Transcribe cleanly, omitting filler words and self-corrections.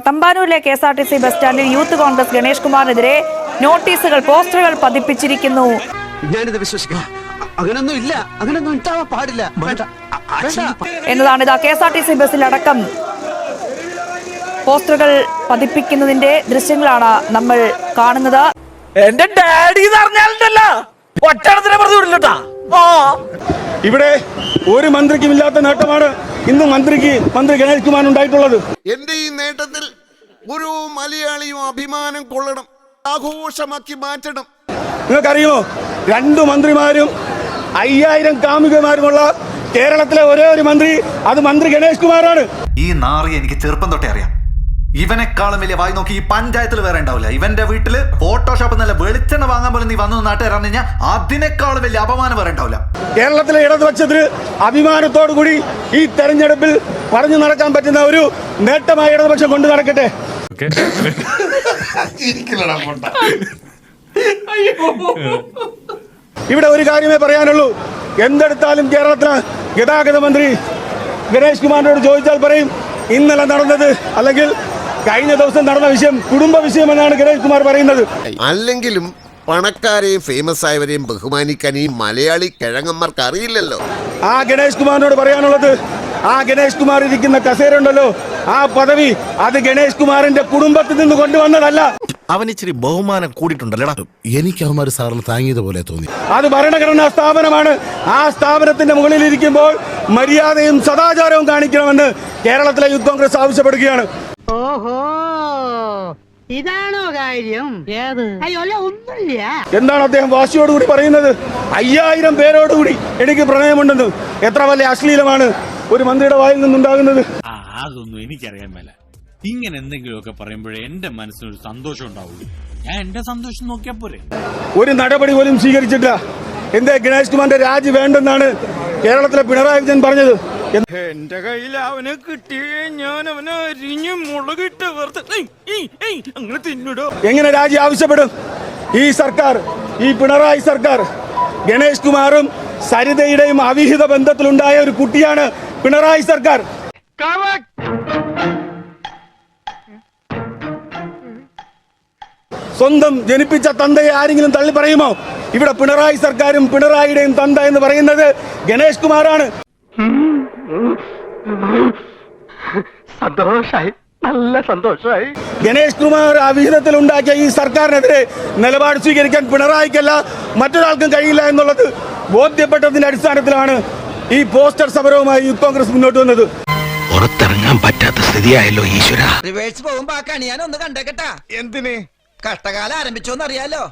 തമ്പാനൂരിലെ KSRTC bus സ്റ്റാൻഡിൽ youth Congress Ganesh കുമാറിനെതിരെ നോട്ടീസുകൾ, പോസ്റ്ററുകൾ പതിപ്പിച്ചിരിക്കുന്നു. ഞാനിത് വിശ്വസിക്കാം. അങ്ങനൊന്നും ഇല്ല, അങ്ങനൊന്നും ഉണ്ടാവാൻ പാടില്ല എന്നതാണ് ഇതാ KSRTC ബസ്സിലടക്കം പോസ്റ്ററുകൾ പതിപ്പിക്കുന്നതിന്റെ ദൃശ്യങ്ങളാണ് നമ്മൾ കാണുന്നത്. എന്റെ ഡാഡി ഇവിടെ ഒരു മന്ത്രിക്കും ഇല്ലാത്ത നേട്ടമാണ് ഇന്ന് മന്ത്രി ഗണേഷ് കുമാർ ഉണ്ടായിട്ടുള്ളത്. എന്റെ ഈ നേട്ടത്തിൽ ഒരു മലയാളിയും അഭിമാനം കൊള്ളണം, ആഘോഷമാക്കി മാറ്റണം. നിങ്ങൾക്കറിയുമോ, 2 മന്ത്രിമാരും 5000 കാമുകമാരുമുള്ള കേരളത്തിലെ ഒരേ ഒരു മന്ത്രി, അത് മന്ത്രി ഗണേഷ് കുമാറാണ്. ഈ നാറി എനിക്ക് ചെറുപ്പം തൊട്ടേ അറിയാം. ഇവനെക്കാളും വലിയ വായി നോക്കി ഈ പഞ്ചായത്തിൽ വേറെ ഉണ്ടാവില്ല. ഇവന്റെ വീട്ടില് ഫോട്ടോഷോപ്പ് നല്ല വെളിച്ചെണ്ണ വാങ്ങാൻ പോലും നീ വന്നു നാട്ടുകാരാണ് കഴിഞ്ഞാൽ അതിനേക്കാളും വലിയ അപമാനം വേറെ ഉണ്ടാവില്ല. കേരളത്തിലെ ഇടതുപക്ഷത്തിന് അഭിമാനത്തോടു കൂടി ഈ തെരഞ്ഞെടുപ്പിൽ പറഞ്ഞു നടക്കാൻ പറ്റുന്ന ഒരു നേട്ടമായി ഇടതുപക്ഷം കൊണ്ടു നടക്കട്ടെ. ഇവിടെ ഒരു കാര്യമേ പറയാനുള്ളൂ. എന്തെടുത്താലും കേരളത്തിലെ ഗതാഗത മന്ത്രി ഗണേഷ് കുമാറിനോട് ചോദിച്ചാൽ പറയും ഇന്നലെ നടന്നത് അല്ലെങ്കിൽ കഴിഞ്ഞ ദിവസം നടന്ന വിഷയം കുടുംബ വിഷയമെന്നാണ് ഗണേഷ് കുമാർ പറയുന്നത്. അല്ലെങ്കിലും പണക്കാരെയും ഫേമസ് ആയവരെയും ബഹുമാനിക്കാൻ ഈ മലയാളി കിഴങ്ങന്മാർക്ക് അറിയില്ലല്ലോ. ആ ഗണേഷ് കുമാറിനോട് പറയാനുള്ളത്, ആ ഗണേഷ് കുമാർ ഇരിക്കുന്ന കസേര ഉണ്ടല്ലോ, ആ പദവി അത് ഗണേഷ് കുമാറിന്റെ കുടുംബത്തിൽ നിന്ന് കൊണ്ടുവന്നതല്ല. അവൻ ഇച്ചിരി ബഹുമാനം കൂടിയിട്ടുണ്ടല്ലോ. എനിക്ക് അവന്മാർ സാറിന് താങ്ങിയതുപോലെ തോന്നി. അത് ഭരണഘടനാ സ്ഥാപനമാണ്. ആ സ്ഥാപനത്തിന്റെ മുകളിൽ ഇരിക്കുമ്പോൾ മര്യാദയും സദാചാരവും കാണിക്കണമെന്ന് കേരളത്തിലെ യൂത്ത് കോൺഗ്രസ് ആവശ്യപ്പെടുകയാണ്. ഓഹോ, ഇതാണോ കാര്യം? ഒന്നുമില്ല. എന്താണ് അദ്ദേഹം വാശിയോടുകൂടി പറയുന്നത്? 5000 പേരോടുകൂടി എനിക്ക് പ്രണയമുണ്ടെന്ന്. എത്ര വലിയ അശ്ലീലമാണ് ഒരു മന്ത്രിയുടെ വായിൽ നിന്നുണ്ടാകുന്നത്. അതൊന്നും എനിക്കറിയാൻ മേല. ഇങ്ങനെ എന്തെങ്കിലുമൊക്കെ പറയുമ്പോഴേ എന്റെ മനസ്സിനൊരു സന്തോഷം ഉണ്ടാവുള്ളൂ. ഞാൻ എന്റെ സന്തോഷം നോക്കിയാ പോരെ. ഒരു നടപടി പോലും സ്വീകരിച്ചിട്ടില്ല. എന്തേ ഗണേഷ് കുമാറിന്റെ രാജി വേണ്ടെന്നാണ് കേരളത്തിലെ പിണറായി വിജയൻ പറഞ്ഞത്. എന്റെ കയ്യിൽ അവനെ കിട്ടിയേ ഞാൻ അവനെ അരിഞ്ഞ് മുളകിട്ട് അങ്ങനെ തിന്നിടോ. എങ്ങനെ രാജി ആവശ്യപ്പെടും ഈ സർക്കാർ, ഈ പിണറായി സർക്കാർ? ഗണേഷ് കുമാറും സരിതയുടെയും അവിഹിത ബന്ധത്തിലുണ്ടായ ഒരു കുട്ടിയാണ് പിണറായി സർക്കാർ. സ്വന്തം ജനിപ്പിച്ച തന്തയെ ആരെങ്കിലും തള്ളി പറയുമോ? ഇവിടെ പിണറായി സർക്കാരും പിണറായിയുടെയും തന്ത എന്ന് പറയുന്നത് ഗണേഷ് കുമാറാണ്. സന്തോഷായി, നല്ല സന്തോഷായി. ഗണേഷ് കുമാർ അവിഹിതത്തിൽ ഉണ്ടാക്കിയ ഈ സർക്കാരിനെതിരെ നിലപാട് സ്വീകരിക്കാൻ പിണറായിക്കല്ല മറ്റൊരാൾക്കും കഴിയില്ല എന്നുള്ളത് ബോധ്യപ്പെട്ടതിന്റെ അടിസ്ഥാനത്തിലാണ് ഈ പോസ്റ്റർ സമരവുമായി യൂത്ത് കോൺഗ്രസ് മുന്നോട്ട് വന്നത്. പുറത്തിറങ്ങാൻ പറ്റാത്ത സ്ഥിതിയായല്ലോ ഈശ്വര. റിവേഴ്സ് പോകുമ്പോ ആ കണി ഞാൻ ഒന്ന് കണ്ടേക്കട്ടാ. എന്തിന്? കഷ്ടകാലം ആരംഭിച്ചോന്ന് അറിയാലോ.